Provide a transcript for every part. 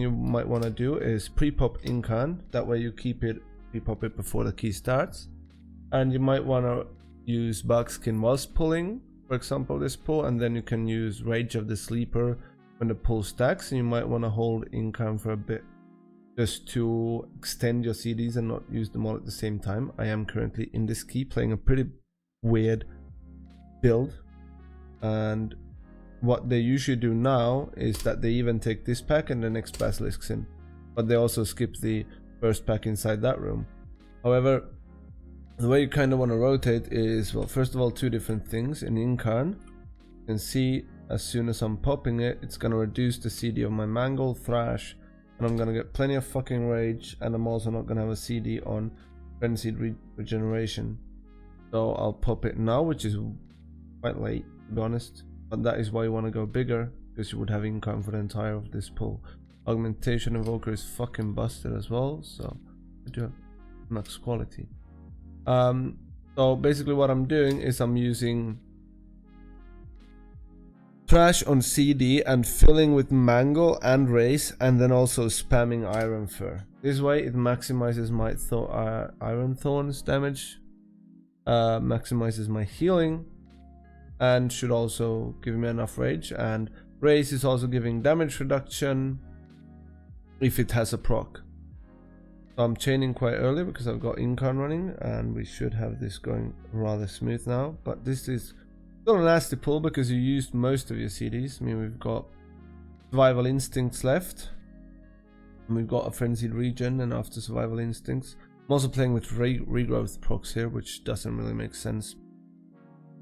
you might want to do is pre-pop Incan. That way you pre-pop it before the key starts. And you might want to use Buckskin whilst pulling, for example this pull, and then you can use Rage of the Sleeper when the pull stacks, and you might want to hold Incan for a bit just to extend your CDs and not use them all at the same time. I am currently in this key playing a pretty weird build, and what they usually do now is that they even take this pack and the next Basilisk's in, but they also skip the first pack inside that room. However, the way you kind of want to rotate is, well, first of all, two different things. In Incarn, you can see as soon as I'm popping it, it's going to reduce the CD of my Mangle, Thrash, and I'm going to get plenty of fucking Rage, and I'm also not going to have a CD on Frenzied Regeneration. So I'll pop it now, which is quite late, to be honest, but that is why you want to go bigger, because you would have Incarn for the entire of this pull. Augmentation Invoker is fucking busted as well, so I do have max quality. So basically what I'm doing is I'm using Trash on CD and filling with Mangle and Race, and then also spamming Iron Fur. This way it maximizes my Iron Thorns damage, maximizes my healing, and should also give me enough Rage. And Race is also giving damage reduction if it has a proc. So I'm chaining quite early because I've got Incarn running, and we should have this going rather smooth now. But this is still a nasty pull because you used most of your CDs. I mean, we've got Survival Instincts left, and we've got a Frenzied Regen, and after Survival Instincts I'm also playing with regrowth procs here, which doesn't really make sense.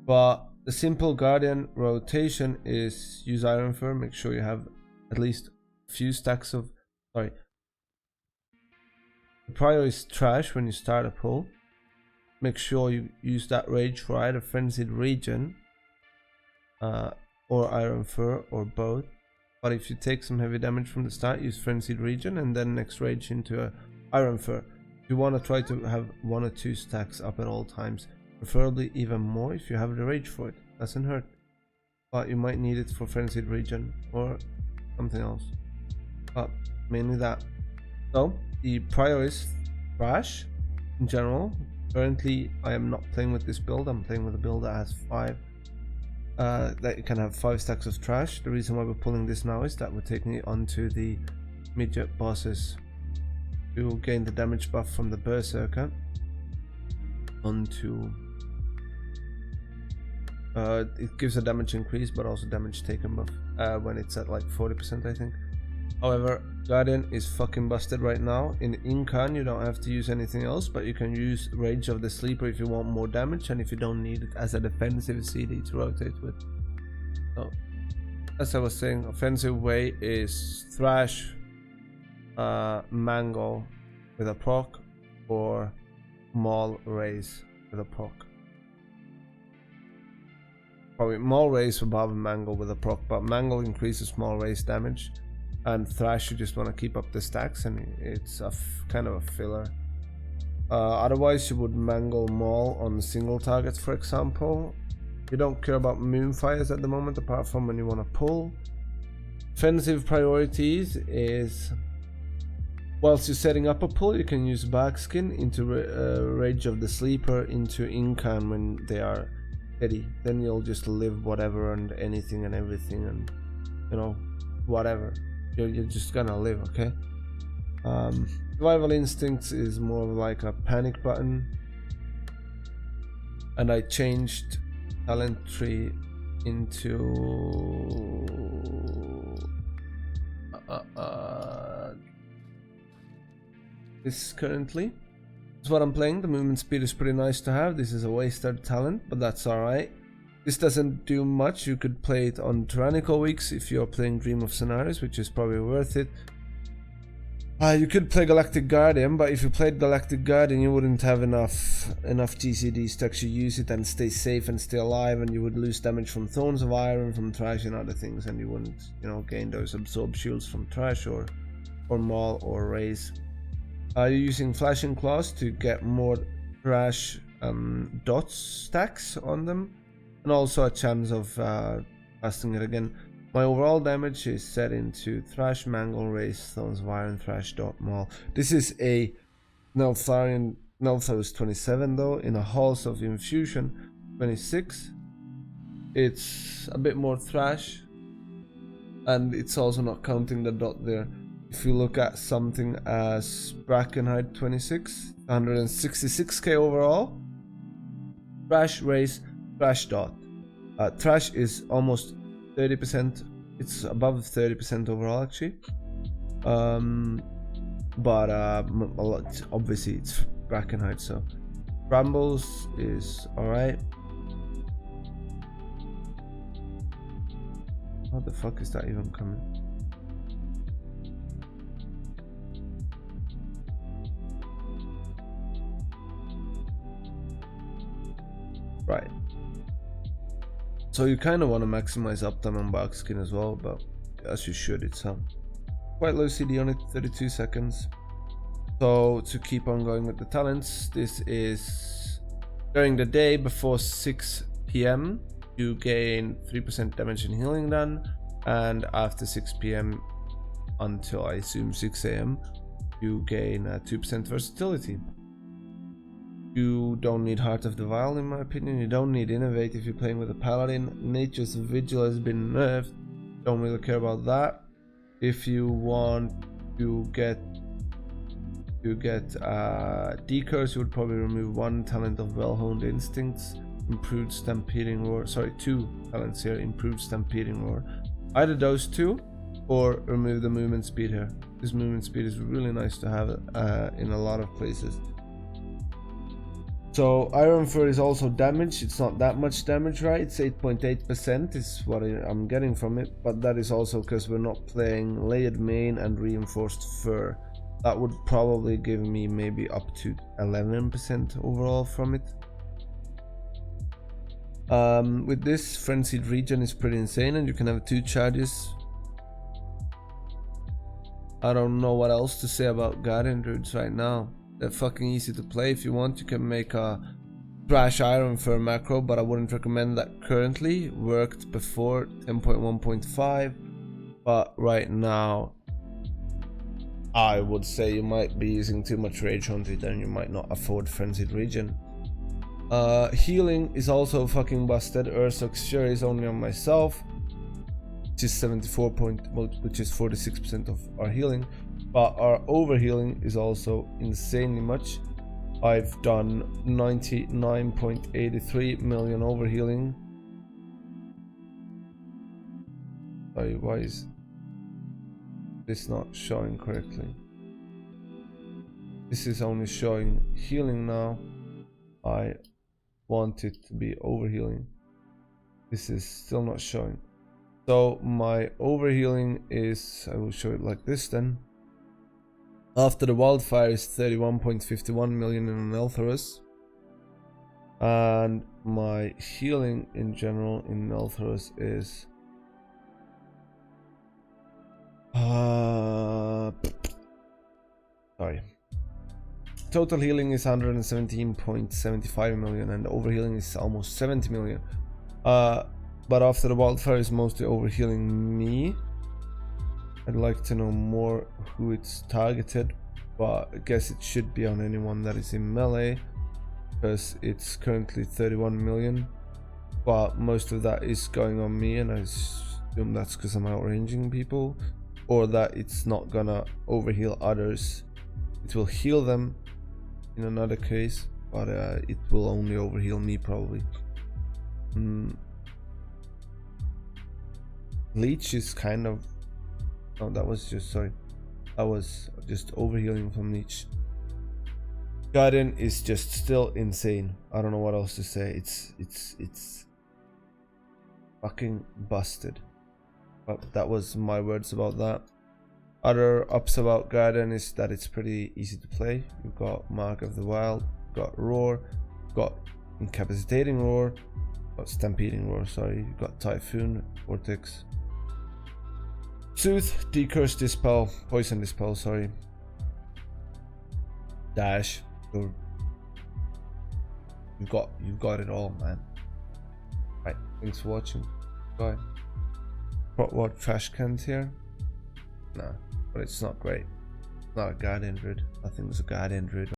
But the simple Guardian rotation is use Iron Fur, make sure you have at least a few stacks of, sorry, the prior is Trash when you start a pull. Make sure you use that Rage for either Frenzied Regen or Iron Fur, or both. But if you take some heavy damage from the start, use Frenzied Regen and then next Rage into a Iron Fur. You want to try to have 1 or 2 stacks up at all times, preferably even more if you have the Rage for it. Doesn't hurt, but you might need it for Frenzied Regen or something else, but mainly that. So the prior is Thrash in general. Currently I am not playing with this build. I'm playing with a build that has 5 that you can have 5 stacks of Trash. The reason why we're pulling this now is that we're taking it onto the midget bosses to gain the damage buff from the Berserker onto it gives a damage increase but also damage taken buff when it's at like 40%, I think. However, Guardian is fucking busted right now. In Incan you don't have to use anything else, but you can use Rage of the Sleeper if you want more damage, and if you don't need it as a defensive CD to rotate with. So as I was saying, offensive way is Thrash, Mangle with a proc, or Maul Raise with a proc. Probably Maul Raise above Mangle with a proc, but Mangle increases Maul Raise damage, and Thrash you just want to keep up the stacks, and it's a kind of a filler. Otherwise you would Mangle Maul on single targets, for example. You don't care about Moonfires at the moment, apart from when you want to pull. Offensive priorities is, whilst you're setting up a pull, you can use Buckskin into Rage of the Sleeper into Incan when they are ready. Then you'll just live whatever and anything and everything, and you know, whatever. You're just gonna live, okay? Survival Instincts is more like a panic button, and I changed talent tree into this currently. That's what I'm playing. The movement speed is pretty nice to have. This is a wasted talent, but that's alright. This doesn't do much. You could play it on tyrannical weeks if you're playing Dream of Scenarios, which is probably worth it. You could play Galactic Guardian, but if you played Galactic Guardian you wouldn't have enough GCDs to actually use it and stay safe and stay alive, and you would lose damage from Thorns of Iron, from Trash and other things, and you wouldn't, you know, gain those absorb shields from Trash or Maul or Raise. You're using Flashing Claws to get more Trash dots stacks on them, and also a chance of casting it again. My overall damage is set into Thrash, Mangle, Raise, Stones, Viren, Thrash, Dot, Maul. This is a Neltharus 27 though, in a Halls of Infusion 26. It's a bit more Thrash, and it's also not counting the dot there. If you look at something as Brackenhide 26, 166k overall. Thrash, Raise, Thrash, Dot. Thrash is almost 30%. It's above 30% overall actually. But a lot, obviously it's Brackenhide, so Brambles is alright. How the fuck is that even coming? Right. So you kind of want to maximize uptime on Barkskin as well, but as you should, it's quite low CD on it, 32 seconds. So to keep on going with the talents, this is during the day before 6 PM, you gain 3% damage and healing done, and after 6 PM until I assume 6 AM, you gain 2% versatility. You don't need Heart of the Vile in my opinion, you don't need Innovate if you're playing with a Paladin. Nature's Vigil has been nerfed, don't really care about that. If you want to get Decurse, you would probably remove one talent of Well-Honed Instincts, Improved Stampeding Roar, sorry, 2 talents here, Improved Stampeding Roar. Either those 2 or remove the movement speed here. This movement speed is really nice to have in a lot of places. So Iron Fur is also damage. It's not that much damage, right? It's 8.8% is what I'm getting from it, but that is also because we're not playing Layered Mane and Reinforced Fur. That would probably give me maybe up to 11% overall from it. With this, Frenzied Regen is pretty insane, and you can have 2 charges. I don't know what else to say about Guardian Druids right now. They're fucking easy to play. If you want, you can make a Thrash Iron Fur macro, but I wouldn't recommend that currently. Worked before 10.1.5, but right now I would say you might be using too much Rage on it and you might not afford Frenzied Regen. Healing is also fucking busted. Ursoc's Fury is only on myself, which is 46% of our healing. But our overhealing is also insanely much. I've done 99.83 million overhealing. Sorry, why is this not showing correctly? This is only showing healing now. I want it to be overhealing. This is still not showing. So my overhealing is, I will show it like this then. After the Wildfire is 31.51 million in Neltharus, and my healing in general in Neltharus is sorry, total healing is 117.75 million and the overhealing is almost 70 million. But after the Wildfire is mostly overhealing me. I'd like to know more who it's targeted, but I guess it should be on anyone that is in melee, because it's currently 31 million, but most of that is going on me, and I assume that's because I'm outranging people, or that it's not gonna overheal others. It will heal them in another case, but it will only overheal me probably. Leech is kind of, oh, that was just overhealing from Leech. Guardian is just still insane. I don't know what else to say. It's fucking busted. But that was my words about that. Other ups about Guardian is that it's pretty easy to play. You've got Mark of the Wild, you've got Roar, you've got Incapacitating Roar, you've got Stampeding Roar, sorry, you've got Typhoon, Vortex, Soothe, Decurse, Dispel, Poison Dispel, sorry, Dash. You've got it all, man. Right, thanks for watching. Bye. what trash cans here. No, but it's not great. It's not a guardian druid. Nothing's a guardian druid.